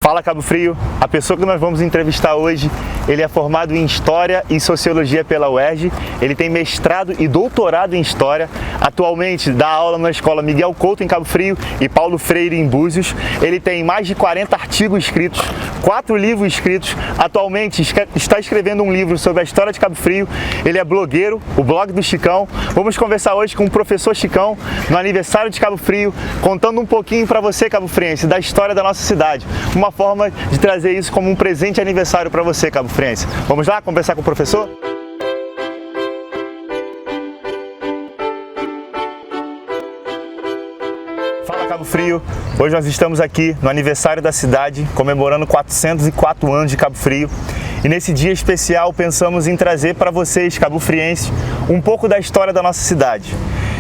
Fala Cabo Frio, a pessoa que nós vamos entrevistar hoje, ele é formado em História e Sociologia pela UERJ, ele tem mestrado e doutorado em História, atualmente dá aula na Escola Miguel Couto em Cabo Frio e Paulo Freire em Búzios, ele tem mais de 40 artigos escritos, 4 livros escritos, atualmente está escrevendo um livro sobre a história de Cabo Frio, ele é blogueiro, o blog do Chicão. Vamos conversar hoje com o professor Chicão, no aniversário de Cabo Frio, contando um pouquinho para você, Cabo Friense, da história da nossa cidade. Uma forma de trazer isso como um presente de aniversário para você, Cabo Friense. Vamos lá conversar com o professor? Fala Cabo Frio, hoje nós estamos aqui no aniversário da cidade, comemorando 404 anos de Cabo Frio. E nesse dia especial pensamos em trazer para vocês, cabo-frienses, um pouco da história da nossa cidade.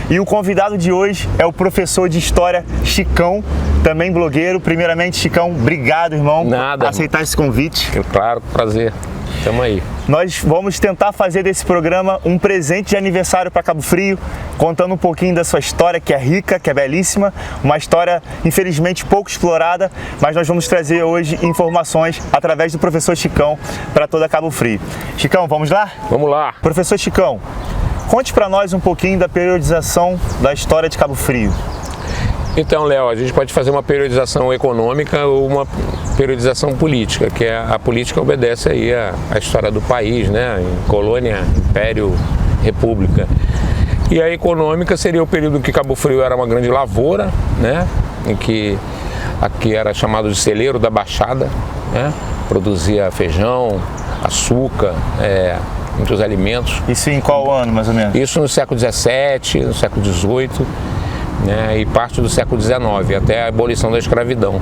E o convidado de hoje é o professor de História Chicão, também blogueiro. Primeiramente, Chicão, obrigado, irmão, por aceitar esse convite. Claro, prazer. Tamo aí. Nós vamos tentar fazer desse programa um presente de aniversário para Cabo Frio, contando um pouquinho da sua história, que é rica, que é belíssima, uma história infelizmente pouco explorada, mas nós vamos trazer hoje informações através do professor Chicão para toda Cabo Frio. Chicão, vamos lá? Vamos lá. Professor Chicão, conte para nós um pouquinho da periodização da história de Cabo Frio. Então, Léo, a gente pode fazer uma periodização econômica ou uma periodização política, que a política obedece aí a história do país, né? Em colônia, império, república. E a econômica seria o período em que Cabo Frio era uma grande lavoura, né? Em que aqui era chamado de celeiro da Baixada, né? Produzia feijão, açúcar, muitos alimentos. Isso em qual ano, mais ou menos? Isso no século XVII, no século XVIII, né, e parte do século XIX, até a abolição da escravidão.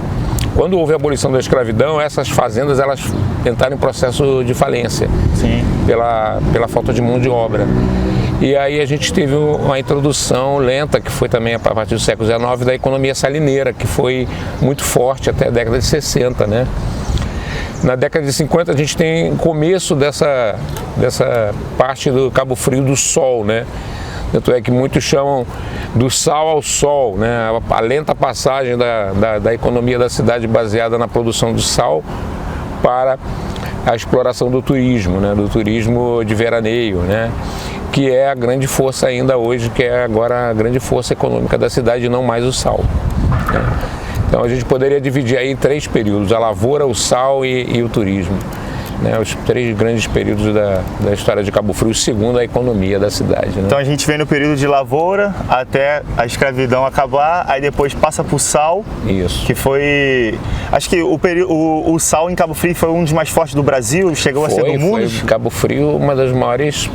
Quando houve a abolição da escravidão, essas fazendas elas entraram em processo de falência. Sim. Pela falta de mão de obra. E aí a gente teve uma introdução lenta, que foi também a partir do século XIX, da economia salineira, que foi muito forte até a década de 60, né? Na década de 50 a gente tem o começo dessa parte do Cabo Frio do Sol, né? Tanto é que muitos chamam do sal ao sol, né? A lenta passagem da economia da cidade baseada na produção do sal para a exploração do turismo, né? Do turismo de veraneio, né? Que é a grande força ainda hoje, que é agora a grande força econômica da cidade, e não mais o sal, né? Então a gente poderia dividir aí em 3 períodos: a lavoura, o sal e o turismo, né? Os 3 grandes períodos da história de Cabo Frio, segundo a economia da cidade, né? Então a gente vem no período de lavoura até a escravidão acabar, aí depois passa para o sal. Isso. Que foi... Acho que o sal em Cabo Frio foi um dos mais fortes do Brasil, chegou a ser do mundo. Foi Cabo Frio uma das maiores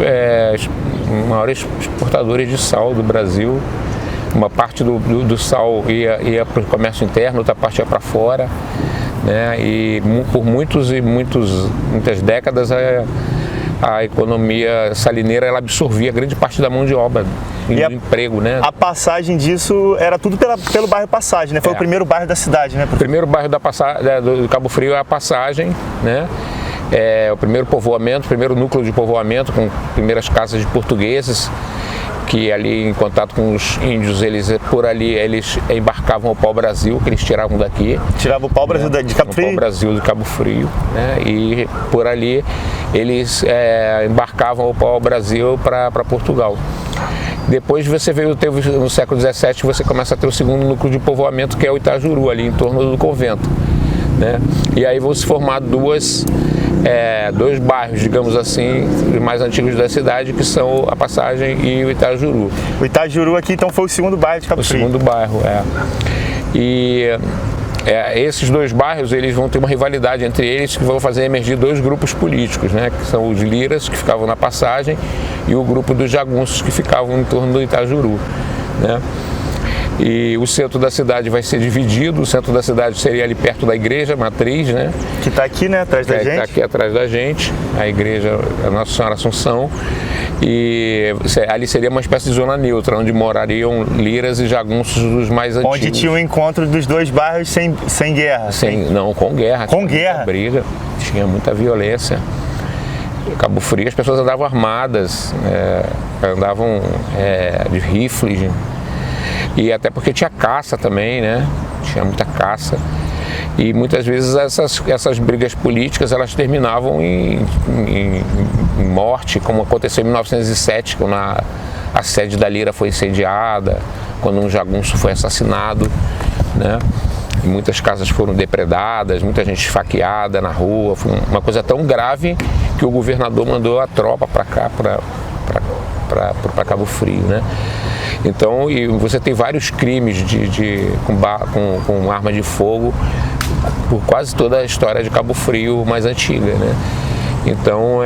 exportadores de sal do Brasil. Uma parte do sal ia para o comércio interno, outra parte ia para fora, né? E por muitas décadas a economia salineira ela absorvia grande parte da mão de obra e do emprego, né? A passagem disso era tudo pelo bairro Passagem, né? Foi o primeiro bairro da cidade, né? O primeiro bairro do Cabo Frio é a Passagem, né? É o primeiro povoamento, o primeiro núcleo de povoamento, com primeiras casas de portugueses, que ali em contato com os índios, eles embarcavam o pau-brasil, que eles tiravam daqui. Tirava o pau-brasil, né? De Cabo Frio? O pau-brasil de Cabo Frio, né? E por ali eles embarcavam o pau-brasil para Portugal. Depois você teve no século XVII, você começa a ter o segundo núcleo de povoamento, que é o Itajuru, ali em torno do convento, né? E aí vão se formar dois bairros, digamos assim, mais antigos da cidade, que são a Passagem e o Itajuru. O Itajuru aqui, então, foi o segundo bairro de Cabo Frio. O segundo bairro, E esses 2 bairros, eles vão ter uma rivalidade entre eles, que vão fazer emergir 2 grupos políticos, né? Que são os liras, que ficavam na Passagem, e o grupo dos jagunços, que ficavam em torno do Itajuru, né? E o centro da cidade vai ser dividido. O centro da cidade seria ali perto da igreja matriz, né? Que está aqui, né? Atrás da gente. Está aqui atrás da gente, a igreja, a Nossa Senhora Assunção. E ali seria uma espécie de zona neutra, onde morariam liras e jagunços dos mais antigos. Onde tinha o encontro dos 2 bairros sem guerra. Não, com guerra. Com guerra? Muita briga, tinha muita violência. Cabo Frio, as pessoas andavam armadas, andavam de rifles. E até porque tinha caça também, né? Tinha muita caça. E muitas vezes essas brigas políticas elas terminavam em morte, como aconteceu em 1907, quando a sede da Lira foi incendiada, quando um jagunço foi assassinado, né? E muitas casas foram depredadas, muita gente esfaqueada na rua. Foi uma coisa tão grave que o governador mandou a tropa para cá, para Cabo Frio, né? Então, e você tem vários crimes com arma de fogo por quase toda a história de Cabo Frio mais antiga, né? Então,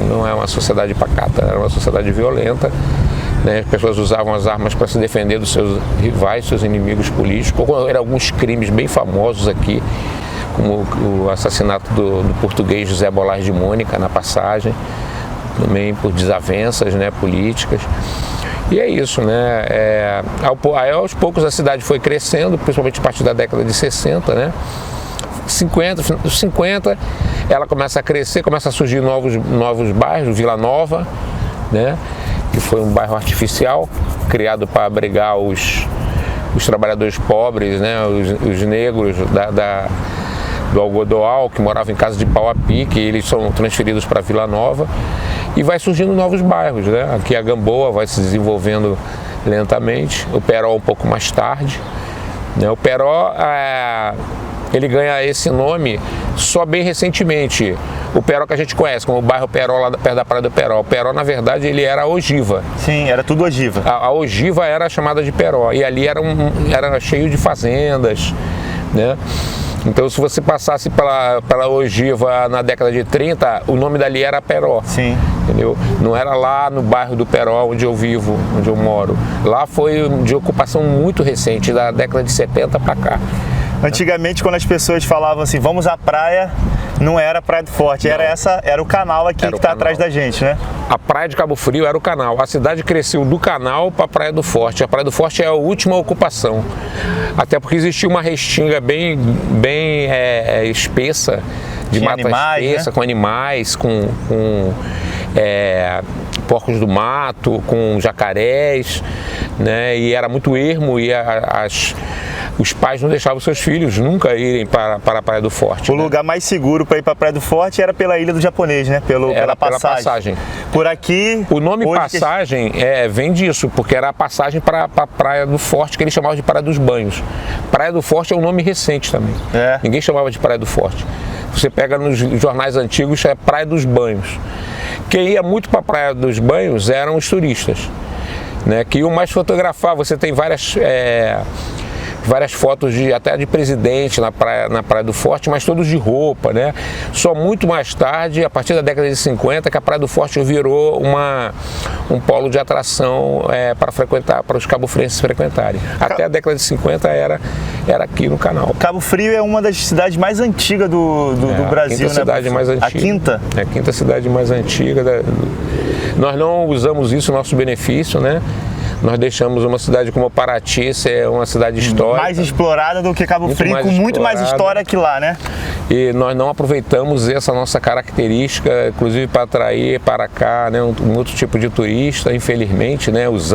não é uma sociedade pacata, era uma sociedade violenta, né? As pessoas usavam as armas para se defender dos seus rivais, seus inimigos políticos. Eram alguns crimes bem famosos aqui, como o assassinato do português José Bolás de Mônica na Passagem, também por desavenças, né, políticas. E é isso, né? Aí, aos poucos a cidade foi crescendo, principalmente a partir da década de 60, né? 50, ela começa a crescer, começa a surgir novos bairros, Vila Nova, né? Que foi um bairro artificial, criado para abrigar os trabalhadores pobres, né? Os negros do Algodoal, que moravam em casa de pau a pique, eles são transferidos para Vila Nova. E vai surgindo novos bairros, né? Aqui a Gamboa vai se desenvolvendo lentamente, o Peró um pouco mais tarde, né? O Peró, ele ganha esse nome só bem recentemente. O Peró que a gente conhece como o bairro Peró, lá perto da Praia do Peró. O Peró, na verdade, ele era a ogiva. Sim, era tudo ogiva. A ogiva era chamada de Peró, e ali era cheio de fazendas, né? Então, se você passasse pela ogiva na década de 30, o nome dali era Peró. Sim. Entendeu? Não era lá no bairro do Peró, onde eu vivo, onde eu moro. Lá foi de ocupação muito recente, da década de 70 para cá. Antigamente, quando as pessoas falavam assim, vamos à praia, não era Praia do Forte, era o canal aqui que está atrás da gente, né? A Praia de Cabo Frio era o canal. A cidade cresceu do canal para a Praia do Forte. A Praia do Forte é a última ocupação. Até porque existia uma restinga bem espessa, de mata espessa, né? Com animais, com porcos do mato, com jacarés, né? E era muito ermo e os pais não deixavam seus filhos nunca irem para a Praia do Forte. O lugar mais seguro para ir para a Praia do Forte era pela Ilha do Japonês, né? Pela passagem. Por aqui... O nome passagem vem disso, porque era a passagem para a Praia do Forte, que eles chamavam de Praia dos Banhos. Praia do Forte é um nome recente também. Ninguém chamava de Praia do Forte. Você pega nos jornais antigos, é Praia dos Banhos. Quem ia muito para a Praia dos Banhos eram os turistas, né? Que iam mais fotografar. Você tem várias fotos até de presidente na Praia do Forte, mas todos de roupa, né? Só muito mais tarde, a partir da década de 50, que a Praia do Forte virou um polo de atração para os cabo-frienses frequentarem. Até a década de 50 era aqui no canal. Cabo Frio é uma das cidades mais antigas do Brasil, a quinta cidade mais antiga. A quinta? É a quinta cidade mais antiga. Nós não usamos isso, nosso benefício, né? Nós deixamos uma cidade como Paraty ser uma cidade histórica. Mais explorada do que Cabo Frio, com muito mais história que lá, né? E nós não aproveitamos essa nossa característica, inclusive para atrair para cá, né, um outro tipo de turista, infelizmente, né? Os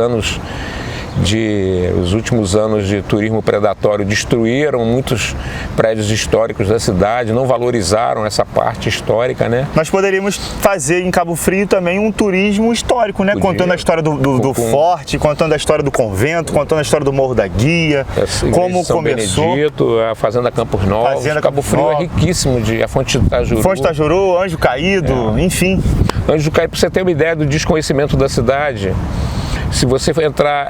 últimos anos de turismo predatório destruíram muitos prédios históricos da cidade, não valorizaram essa parte histórica, né? Nós poderíamos fazer em Cabo Frio também um turismo histórico, né? Contando a história do forte, contando a história do convento, contando a história do Morro da Guia, como São começou. Benedito, a Fazenda Campos Novos. Cabo Frio é riquíssimo a Fonte de Itajuru. Fonte de Itajuru, Anjo Caído, enfim. Anjo Caído, para você ter uma ideia do desconhecimento da cidade, se você for entrar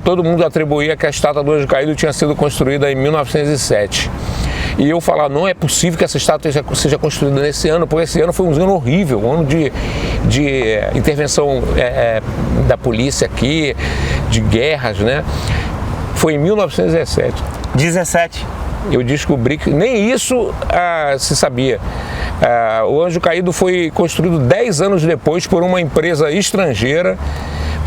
todo mundo atribuía que a estátua do Anjo Caído tinha sido construída em 1907. E eu falar, não é possível que essa estátua seja construída nesse ano, porque esse ano foi um ano horrível, um ano de intervenção da polícia aqui, de guerras, né? Foi em 1917. 17. Eu descobri que nem isso se sabia. O Anjo Caído foi construído 10 anos depois por uma empresa estrangeira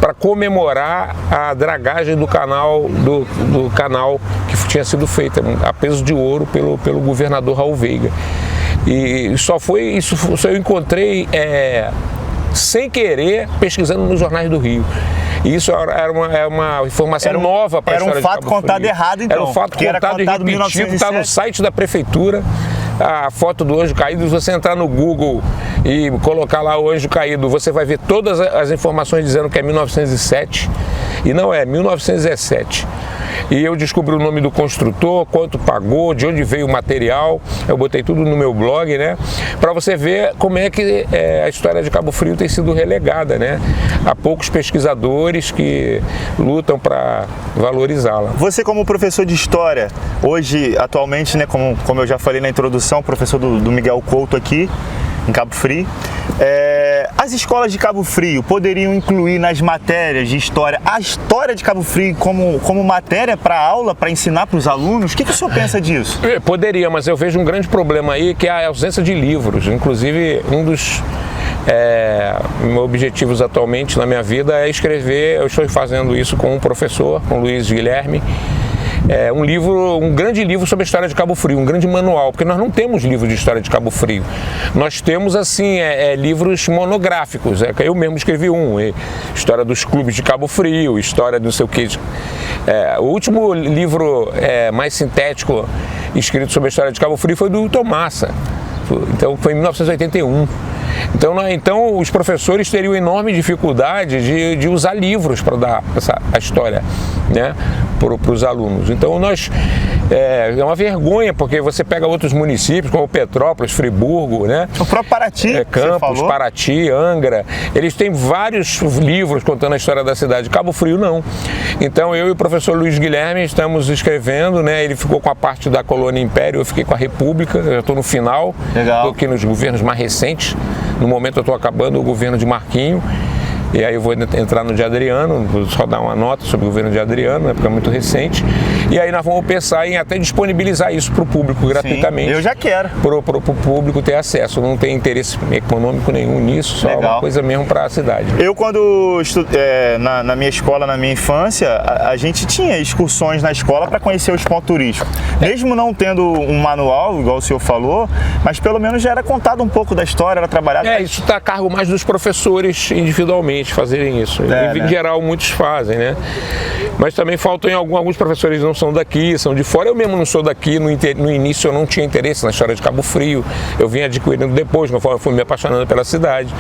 para comemorar a dragagem do canal que tinha sido feita a peso de ouro pelo governador Raul Veiga. E isso eu encontrei sem querer pesquisando nos jornais do Rio. E isso era uma informação nova para a história de Cabo Frio. Era um fato contado errado, então. Era um fato contado e repetido, está no site da prefeitura. A foto do anjo caído, se você entrar no Google e colocar lá o anjo caído, você vai ver todas as informações dizendo que é 1907 e não é, 1917. E eu descobri o nome do construtor, quanto pagou, de onde veio o material, eu botei tudo no meu blog, né? Para você ver como é que a história de Cabo Frio tem sido relegada, né? Há poucos pesquisadores que lutam para valorizá-la. Você, como professor de história, hoje, atualmente, né, como eu já falei na introdução, professor do Miguel Couto aqui, em Cabo Frio, as escolas de Cabo Frio poderiam incluir nas matérias de história a história de Cabo Frio como matéria para aula, para ensinar para os alunos? O que o senhor pensa disso? Poderia, mas eu vejo um grande problema aí, que é a ausência de livros. Inclusive, um dos meus objetivos atualmente na minha vida é escrever. Eu estou fazendo isso com um professor, com o Luiz Guilherme. Um grande livro sobre a história de Cabo Frio, um grande manual, porque nós não temos livro de história de Cabo Frio. Nós temos, assim, livros monográficos. Eu mesmo escrevi história dos clubes de Cabo Frio, história de não sei o que. O último livro mais sintético escrito sobre a história de Cabo Frio foi do Tomassa. Então, foi em 1981. Então os professores teriam enorme dificuldade de usar livros para dar a história, né, para os alunos. Então é uma vergonha, porque você pega outros municípios como Petrópolis, Friburgo, né? O próprio Paraty, Campos, Paraty, Angra, eles têm vários livros contando a história da cidade. Cabo Frio não. Então eu e o professor Luiz Guilherme estamos escrevendo, né? Ele ficou com a parte da Colônia Império, eu fiquei com a República, eu estou no final. Legal. Estou aqui nos governos mais recentes. No momento eu estou acabando o governo de Marquinho. E aí eu vou entrar no de Adriano, vou só dar uma nota sobre o governo de Adriano, porque é muito recente. E aí nós vamos pensar em até disponibilizar isso para o público gratuitamente. Sim, eu já quero. Para o público ter acesso. Não tem interesse econômico nenhum nisso, só uma coisa mesmo para a cidade. Eu, quando estudei na minha escola, na minha infância, a gente tinha excursões na escola para conhecer os pontos turísticos. Mesmo não tendo um manual, igual o senhor falou, mas pelo menos já era contado um pouco da história, era trabalhado. Isso está a cargo mais dos professores individualmente fazerem isso. Em geral, muitos fazem, né? Mas também faltam alguns professores não são daqui, são de fora. Eu mesmo não sou daqui, no início eu não tinha interesse na história de Cabo Frio. Eu vim adquirindo depois, conforme eu fui me apaixonando pela cidade,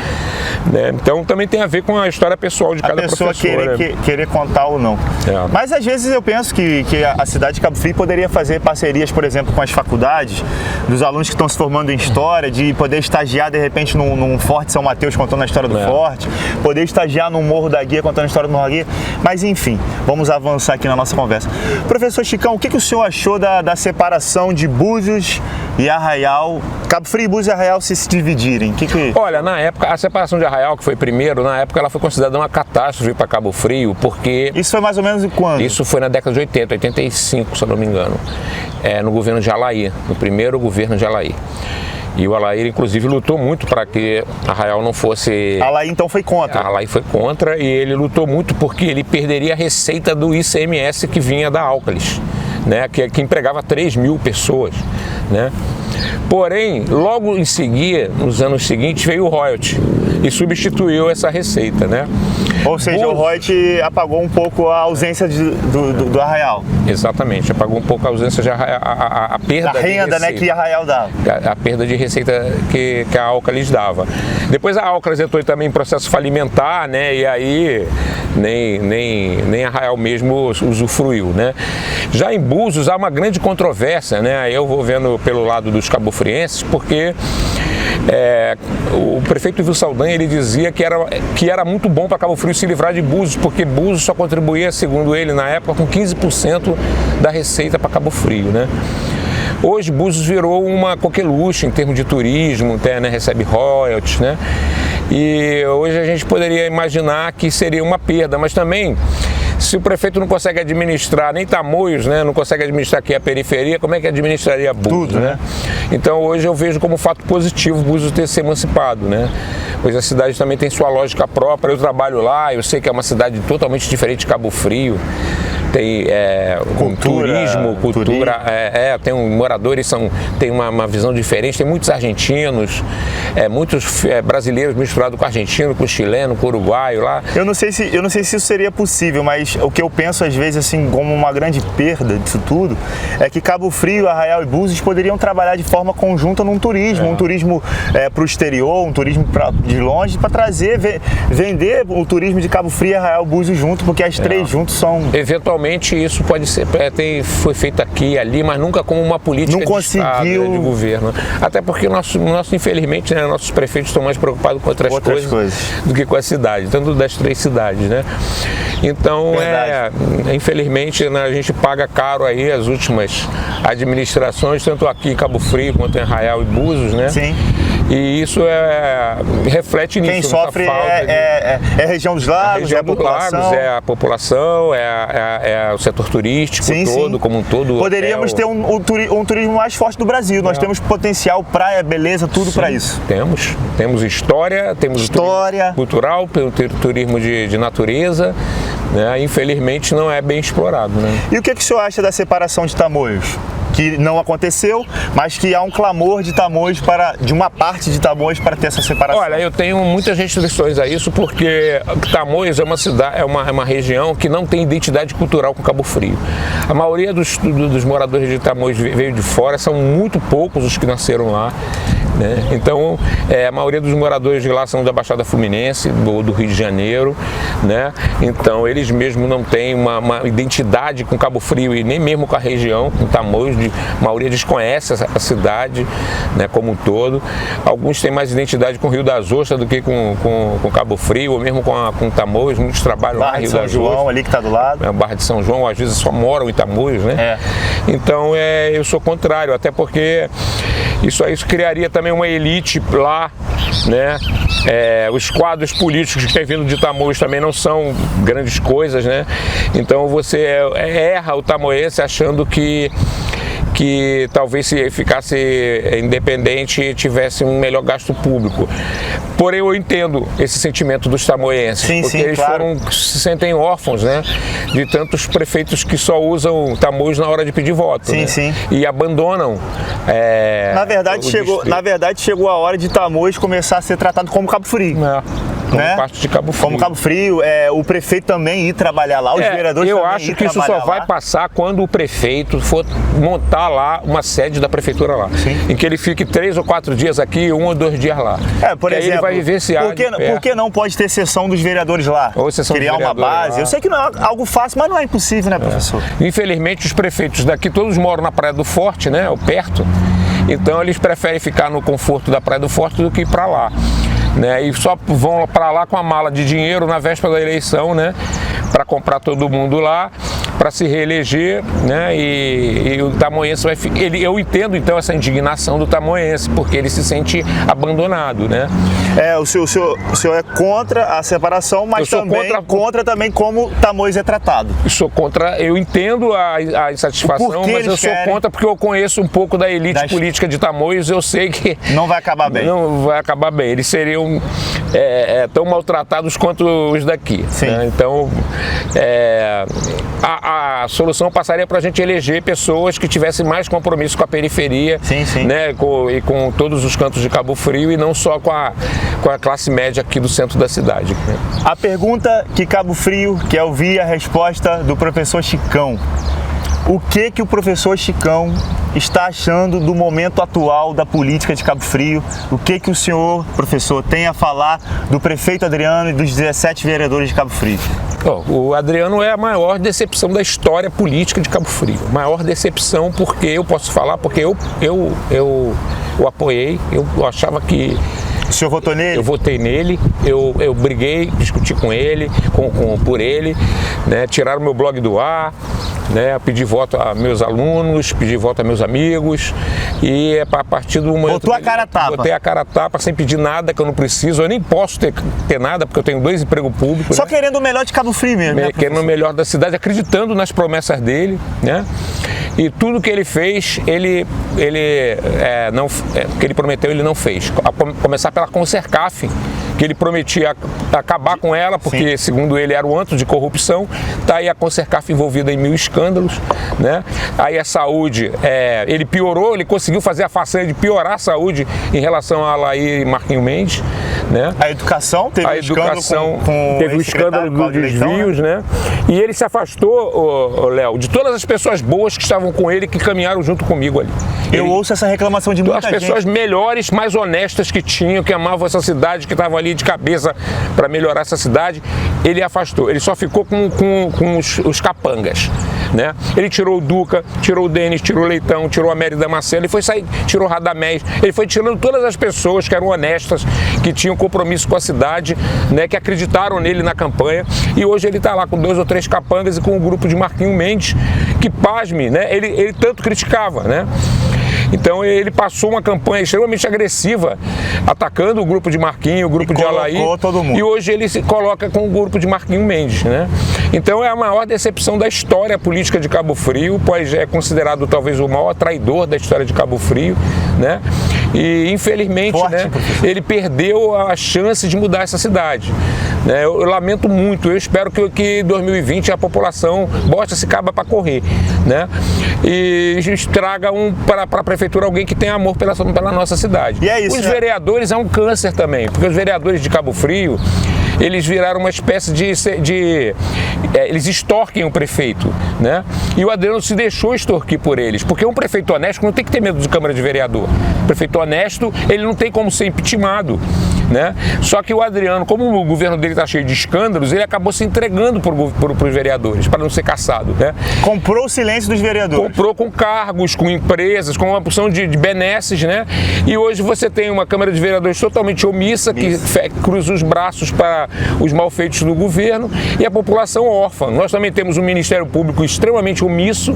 né? Então também tem a ver com a história pessoal de cada professor. A pessoa querer contar ou não. Mas às vezes eu penso que a cidade de Cabo Frio poderia fazer parcerias, por exemplo, com as faculdades, dos alunos que estão se formando em história, de poder estagiar de repente num Forte São Mateus contando a história do Forte, poder estagiar no Morro da Guia contando a história do Morro da Guia. Mas enfim, vamos avançar aqui na nossa conversa. Professor Chicão, o que o senhor achou da separação de Búzios e Arraial, Cabo Frio, Búzios e Arraial se dividirem? Olha, na época, a separação de Arraial, que foi primeiro, na época ela foi considerada uma catástrofe para Cabo Frio, porque... Isso foi mais ou menos quando? Isso foi na década de 80, 85, se eu não me engano, no governo de Alair, no primeiro governo de Alair. E o Alair, inclusive, lutou muito para que Arraial não fosse... Alair, então, foi contra? Alair foi contra e ele lutou muito porque ele perderia a receita do ICMS que vinha da Álcalis, né? Que empregava 3 mil pessoas, né? Porém, logo em seguida, nos anos seguintes, veio o royalty e substituiu essa receita, né? Ou seja, o royalty apagou um pouco a ausência do Arraial. Exatamente, apagou um pouco a ausência de Arraial, a perda da renda, né, que Arraial dava. A perda de receita que a Álcalis dava. Depois a Álcalis entrou também em processo falimentar, né? E aí nem Arraial mesmo usufruiu, né? Já em Búzios há uma grande controvérsia, né? Eu vou vendo pelo lado dos cabofrienses, porque o prefeito Ivo Saldanha, ele dizia que era muito bom para Cabo Frio se livrar de Búzios, porque Búzios só contribuía, segundo ele, na época, com 15% da receita para Cabo Frio, né? Hoje, Búzios virou uma coqueluche em termos de turismo, né? Recebe royalties, né? E hoje a gente poderia imaginar que seria uma perda, mas também, se o prefeito não consegue administrar nem Tamoios, né, não consegue administrar aqui a periferia, como é que administraria Búzios? Tudo, né? Então hoje eu vejo como fato positivo Búzios ter se emancipado, né? Pois a cidade também tem sua lógica própria, eu trabalho lá, eu sei que é uma cidade totalmente diferente de Cabo Frio, tem um turismo, cultura, tem moradores, tem uma visão diferente, tem muitos argentinos, muitos brasileiros misturados com argentino, com chileno, com uruguaio lá. Eu não sei se isso seria possível, mas o que eu penso às vezes assim como uma grande perda disso tudo é que Cabo Frio, Arraial e Búzios poderiam trabalhar de forma conjunta num turismo, um turismo para o exterior, um turismo de longe, para trazer, vender o turismo de Cabo Frio, Arraial e Búzios junto, porque as três juntos são... Eventualmente isso pode ser, foi feito aqui e ali, mas nunca como uma política de Estado, de governo. Até porque infelizmente, nossos prefeitos estão mais preocupados com outras coisas do que com a cidade, tanto das três cidades, né? Então, infelizmente, a gente paga caro aí as últimas administrações, tanto aqui em Cabo Frio quanto em Arraial e Búzios, né? Sim. E isso reflete nisso. Quem sofre é a região dos lagos, é a população. Lagos, é a população, é o setor turístico como um todo. Poderíamos ter um turismo mais forte do Brasil. Nós temos potencial, praia, beleza, tudo para isso. Temos história, temos turismo cultural, turismo de natureza. Né? Infelizmente não é bem explorado. Né? E o que o senhor acha da separação de Tamoios? Que não aconteceu, mas que há um clamor de Tamoios de uma parte de Tamoios para ter essa separação. Olha, eu tenho muitas restrições a isso porque Tamoios é uma cidade, é uma região que não tem identidade cultural com Cabo Frio. A maioria dos moradores de Tamoios veio de fora, são muito poucos os que nasceram lá. Né? Então, a maioria dos moradores de lá são da Baixada Fluminense, do Rio de Janeiro, né? Então eles mesmos não têm uma identidade com Cabo Frio e nem mesmo com a região, com Tamoios. A maioria desconhece a cidade, né, como um todo. Alguns têm mais identidade com o Rio das Ostras do que com Cabo Frio, ou mesmo com Tamoios. Muitos trabalham lá no Rio das Ostras. Barra de São João, ali que está do lado. Barra de São João, às vezes só moram em Tamoios, né? Então eu sou contrário, até porque isso criaria também uma elite lá, né? Os quadros políticos que têm vindo de Tamoios também não são grandes coisas, né? Então você erra o tamoiense achando que talvez se ficasse independente tivesse um melhor gasto público. Porém, eu entendo esse sentimento dos tamoienses, porque eles se sentem órfãos, né, de tantos prefeitos que só usam Tamoios na hora de pedir voto, e abandonam. Na verdade, chegou a hora de Tamoios começar a ser tratado como Cabo Frio. Como parte de Cabo Frio. Como Cabo Frio, o prefeito também ir trabalhar lá, os vereadores também ir trabalhar lá. Eu acho que isso só vai passar quando o prefeito for montar lá uma sede da prefeitura lá. Em que ele fique 3 ou 4 dias aqui, 1 ou 2 dias lá. Por exemplo, ele vai vivenciar por que não pode ter sessão dos vereadores lá? Ou sessão criar uma base. Lá. Eu sei que não é algo fácil, mas não é impossível, né, professor? Infelizmente, os prefeitos daqui todos moram na Praia do Forte, né, ou perto. Então, eles preferem ficar no conforto da Praia do Forte do que ir para lá. Né, e só vão para lá com a mala de dinheiro na véspera da eleição, né, para comprar todo mundo lá, para se reeleger, né, e o tamoiense vai ficar... Eu entendo então essa indignação do tamoiense, porque ele se sente abandonado, né? O senhor é contra a separação, mas também contra também como Tamoios é tratado. Eu entendo a insatisfação, mas eu sou contra porque eu conheço um pouco da elite política de Tamoios, eu sei que... Não vai acabar bem. Não vai acabar bem, eles seriam tão maltratados quanto os daqui. Né? Então, a solução passaria para a gente eleger pessoas que tivessem mais compromisso com a periferia, né, e com todos os cantos de Cabo Frio e não só com a classe média aqui do centro da cidade. Né? A pergunta que Cabo Frio quer ouvir a resposta do professor Chicão. O que o professor Chicão está achando do momento atual da política de Cabo Frio? O que o senhor, professor, tem a falar do prefeito Adriano e dos 17 vereadores de Cabo Frio? O Adriano é a maior decepção da história política de Cabo Frio. Maior decepção porque eu posso falar, porque eu apoiei, eu achava que... O senhor votou nele? Eu votei nele, eu briguei, discuti com ele, por ele, né, tiraram meu blog do ar, né, pedi voto a meus alunos, pedi voto a meus amigos e a partir do momento... Botou a cara a tapa? Botei a cara a tapa sem pedir nada que eu não preciso, eu nem posso ter nada porque eu tenho 2 empregos públicos. Só querendo o melhor de Cabo Frio mesmo, né, querendo o melhor da cidade, acreditando nas promessas dele, né? E tudo que ele fez, que ele prometeu, ele não fez. A começar pela Concercaf, que ele prometia acabar com ela, porque, segundo ele, era o antro de corrupção. Tá aí a Concercaf envolvida em 1000 escândalos, né? Aí a saúde, ele piorou, ele conseguiu fazer a façanha de piorar a saúde em relação a Laí e Marquinho Mendes, né? A educação teve um escândalo teve o escândalo dos desvios, né? E ele se afastou, Léo, de todas as pessoas boas que estavam com ele, que caminharam junto comigo ali. Eu ouço essa reclamação de muita gente. As pessoas melhores, mais honestas que tinham, que amavam essa cidade, que estavam ali de cabeça para melhorar essa cidade, ele afastou. Ele só ficou com os capangas, né? Ele tirou o Duca, tirou o Denis, tirou o Leitão, tirou a Mérida Marcelo, ele foi sair, tirou o Radamés, ele foi tirando todas as pessoas que eram honestas, que tinham compromisso com a cidade, né, que acreditaram nele na campanha, e hoje ele está lá com 2 ou 3 capangas e com um grupo de Marquinho Mendes, que, pasme, né, ele tanto criticava, né? Então ele passou uma campanha extremamente agressiva, atacando o grupo de Marquinho, o grupo de Alaí, todo mundo. E hoje ele se coloca com o grupo de Marquinho Mendes, né? Então é a maior decepção da história política de Cabo Frio, pois é considerado talvez o maior traidor da história de Cabo Frio, né? E infelizmente, né, ele perdeu a chance de mudar essa cidade, né? Eu lamento muito, eu espero que em 2020 a população bote esse cabo para correr, né? E a gente traga para a prefeitura alguém que tenha amor pela nossa cidade. E é isso, os vereadores é um câncer também, porque os vereadores de Cabo Frio, eles viraram uma espécie eles extorquem o prefeito, né? E o Adriano se deixou extorquir por eles, porque um prefeito honesto não tem que ter medo de Câmara de Vereador. O prefeito honesto, ele não tem como ser impeachmentado, né? Só que o Adriano, como o governo dele está cheio de escândalos, ele acabou se entregando para os vereadores, para não ser caçado, né? Comprou o silêncio dos vereadores. Comprou com cargos, com empresas, com uma porção de benesses, né? E hoje você tem uma Câmara de Vereadores totalmente omissa, que cruza os braços para os malfeitos do governo, e a população órfã. Nós também temos um Ministério Público extremamente omisso.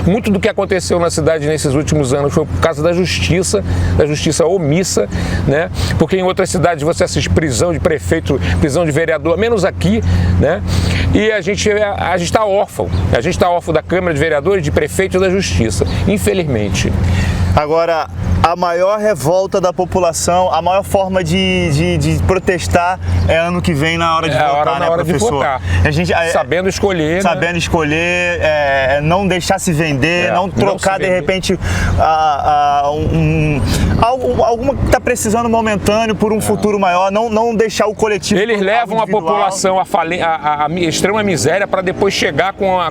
Muito do que aconteceu na cidade nesses últimos anos foi por causa da justiça omissa, né? Porque em outras cidades você assiste prisão de prefeito, prisão de vereador, menos aqui, né? E a gente está órfão. A gente está órfão da Câmara de Vereadores, de prefeito e da Justiça, infelizmente. Agora, a maior revolta da população, a maior forma de protestar é ano que vem na hora de votar, né, professor? De votar. Sabendo escolher, sabendo, né? Escolher, não deixar se vender, não trocar de repente alguma que está precisando momentâneo por um futuro maior, não deixar o coletivo. Eles levam a população à extrema miséria para depois chegar com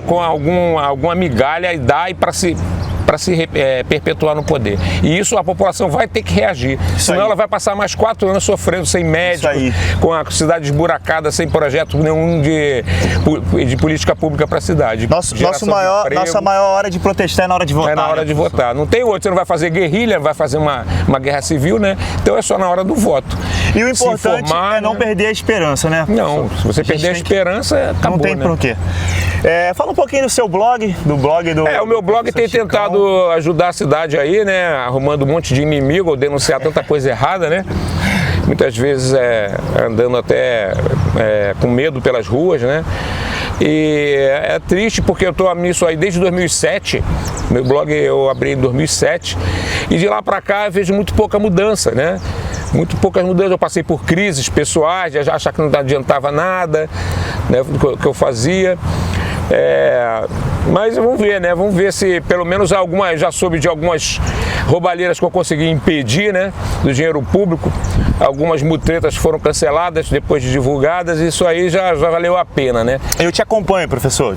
alguma migalha e dar para se perpetuar no poder. E isso a população vai ter que reagir. Senão ela vai passar mais 4 anos sofrendo sem médico, com a cidade esburacada, sem projeto nenhum de política pública para a cidade. Nossa maior hora de protestar é na hora de votar. É na hora de votar. Não tem outro. Você não vai fazer guerrilha, vai fazer uma guerra civil, né? Então é só na hora do voto. E o importante é não perder a esperança, né? Não, se você perder a esperança, acabou, não tem por quê. Fala um pouquinho do seu blog, do... O meu blog tem tentado ajudar a cidade aí, né? Arrumando um monte de inimigo ou denunciar tanta coisa errada, né? Muitas vezes andando até com medo pelas ruas, né? E é triste porque eu estou nisso aí desde 2007, meu blog eu abri em 2007, e de lá para cá eu vejo muito pouca mudança, né? Muito poucas mudanças, eu passei por crises pessoais, de achar que não adiantava nada, né, do que eu fazia. Mas vamos ver, né? Vamos ver se pelo menos já soube de algumas roubalheiras que eu consegui impedir, né? Do dinheiro público. Algumas mutretas foram canceladas depois de divulgadas, e isso aí já valeu a pena, né? Eu te acompanho, professor,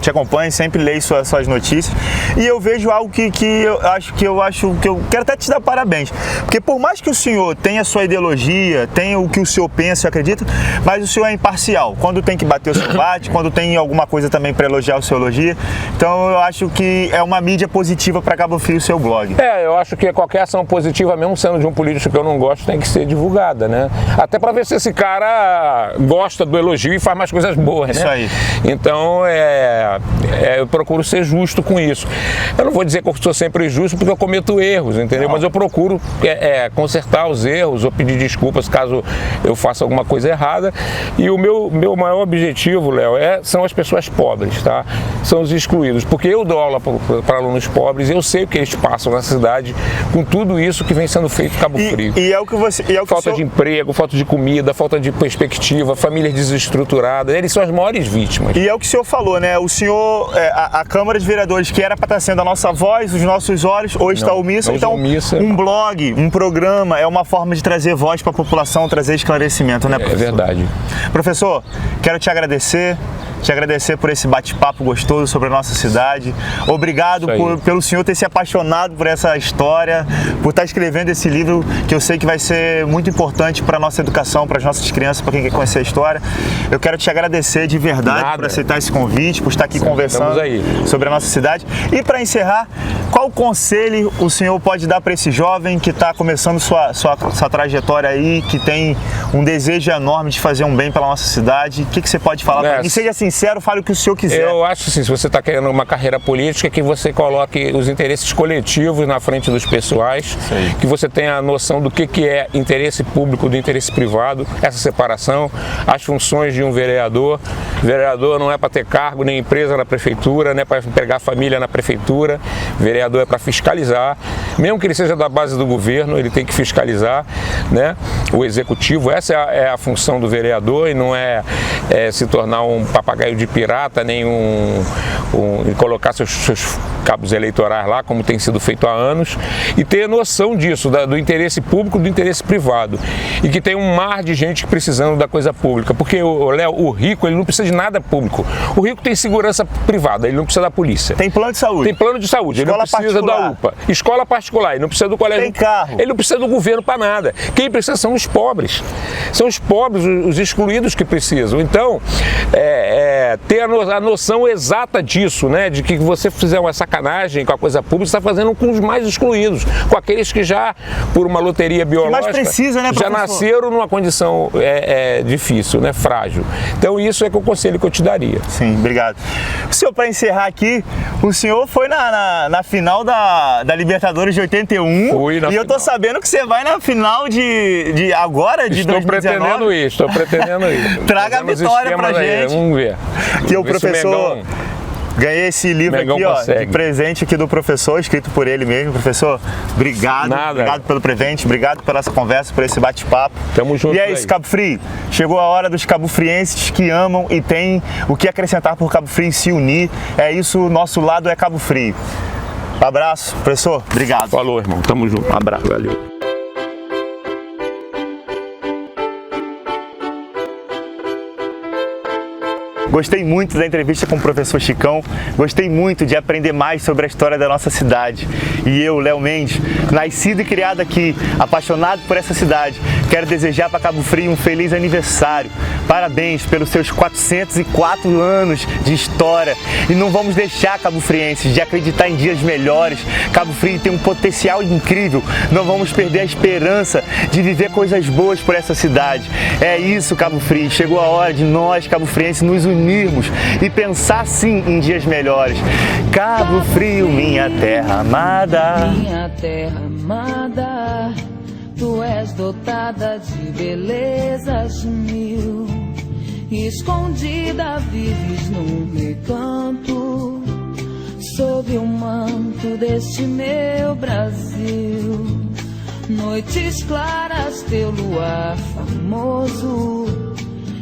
sempre leio suas notícias, e eu vejo algo que eu quero até te dar parabéns, porque por mais que o senhor tenha sua ideologia, tenha o que o senhor pensa e acredita, mas o senhor é imparcial. Quando tem que bater, o senhor bate, quando tem alguma coisa também para elogiar, o senhor elogia. Então eu acho que é uma mídia positiva para Cabo Frio o seu blog. Eu acho que qualquer ação positiva, mesmo sendo de um político que eu não gosto, tem que ser divulgada, né? Até para ver se esse cara gosta do elogio e faz mais coisas boas, né? Isso aí. Então, eu procuro ser justo com isso. Eu não vou dizer que eu sou sempre justo porque eu cometo erros, entendeu? Não. Mas eu procuro consertar os erros ou pedir desculpas caso eu faça alguma coisa errada. E o meu maior objetivo, Léo, são as pessoas pobres, tá? São os excluídos. Porque eu dou aula para alunos pobres, eu sei o que eles passam na cidade com tudo isso que vem sendo feito em Cabo Frio. E E é o que você... Falta de emprego, falta de comida, falta de perspectiva, famílias desestruturadas, eles são as maiores vítimas. E é o que o senhor falou, né? O senhor, a Câmara de Vereadores, que era para estar sendo a nossa voz, os nossos olhos, hoje está omissa. Então, um blog, um programa, é uma forma de trazer voz para a população, trazer esclarecimento, né, professor? É verdade. Professor, quero te agradecer por esse bate-papo gostoso sobre a nossa cidade. Obrigado pelo senhor ter se apaixonado por essa história, por estar escrevendo esse livro que eu sei que vai ser muito importante para a nossa educação, para as nossas crianças, para quem quer conhecer a história. Eu quero te agradecer de verdade por aceitar esse convite, por estar aqui conversando sobre a nossa cidade. E para encerrar, qual conselho o senhor pode dar para esse jovem que está começando sua trajetória aí, que tem um desejo enorme de fazer um bem pela nossa cidade? O que você pode falar para mim? Seja sincero, fale o que o senhor quiser. Eu acho assim, se você está querendo uma carreira política, que você coloque os interesses coletivos na frente dos pessoais, que você tenha a noção do que é interesse público do interesse privado, essa separação, as funções de um vereador. Vereador não é para ter cargo nem empresa na prefeitura, não é para empregar família na prefeitura. Vereador é para fiscalizar, mesmo que ele seja da base do governo, ele tem que fiscalizar, né, o executivo. Essa é a função do vereador, e não é se tornar um papagaio de pirata, nem colocar seus cabos eleitorais lá, como tem sido feito há anos, e ter noção disso, do interesse público e do interesse privado, e que tem um mar de gente precisando da coisa pública, porque o rico, ele não precisa de nada público. O rico tem segurança privada, ele não precisa da polícia. Tem plano de saúde. Tem plano de saúde, ele não precisa da UPA. Escola particular, ele não precisa do colégio. Tem carro. Ele não precisa do governo para nada. Quem precisa são os pobres. São os pobres, os excluídos que precisam. Então, ter a noção exata disso, né? De que você fizer uma sacanagem com a coisa pública, você está fazendo com os mais excluídos, com aqueles que já, por uma loteria biológica, mais precisa, né, já nasceram numa condição difícil, né? Frágil. Então, isso é o conselho que eu te daria. Sim, obrigado. O senhor, para encerrar aqui, o senhor foi na final da Libertadores de 81. Fui na final. Eu tô sabendo que você vai na final de agora, de 2019. Estou pretendendo ir. Traga a vitória pra gente. Vamos ver. Que o professor... Ganhei esse livro aqui, ó, de presente aqui do professor, escrito por ele mesmo. Professor, obrigado. Obrigado pelo presente, obrigado pela essa conversa, por esse bate-papo. Tamo junto. E é isso, Cabo Frio. Chegou a hora dos cabofrienses que amam e têm o que acrescentar por Cabo Frio e se unir. É isso, o nosso lado é Cabo Frio. Abraço, professor. Obrigado. Falou, irmão. Tamo junto. Um abraço. Valeu. Gostei muito da entrevista com o professor Chicão, gostei muito de aprender mais sobre a história da nossa cidade. E eu, Léo Mendes, nascido e criado aqui, apaixonado por essa cidade, quero desejar para Cabo Frio um feliz aniversário. Parabéns pelos seus 404 anos de história. E não vamos deixar, cabofrienses, de acreditar em dias melhores. Cabo Frio tem um potencial incrível. Não vamos perder a esperança de viver coisas boas por essa cidade. É isso, Cabo Frio. Chegou a hora de nós, cabofrienses, nos unirmos e pensar sim em dias melhores. Cabo Frio, minha terra amada. Minha terra amada, tu és dotada de belezas mil. Escondida vives num recanto, sob o manto deste meu Brasil. Noites claras, teu luar famoso,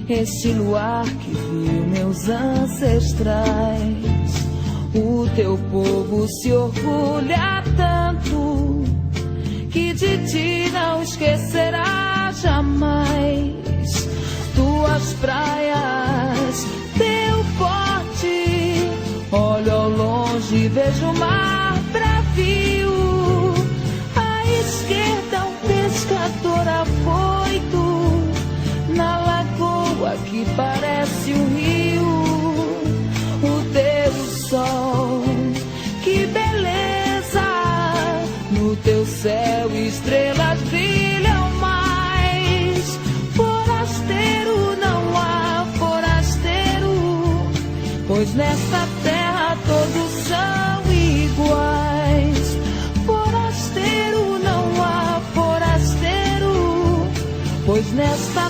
este luar que viu meus ancestrais. O teu povo se orgulha tanto que de ti não esquecerá jamais. Tuas praias, teu porte, olho ao longe, vejo o mar bravio. À esquerda um pescador afoito, na lagoa que parece um rio. O teu sol, que beleza, no teu céu estrelas brilham mais. Forasteiro, não há forasteiro, pois nesta terra todos são iguais. Forasteiro, não há forasteiro, pois nesta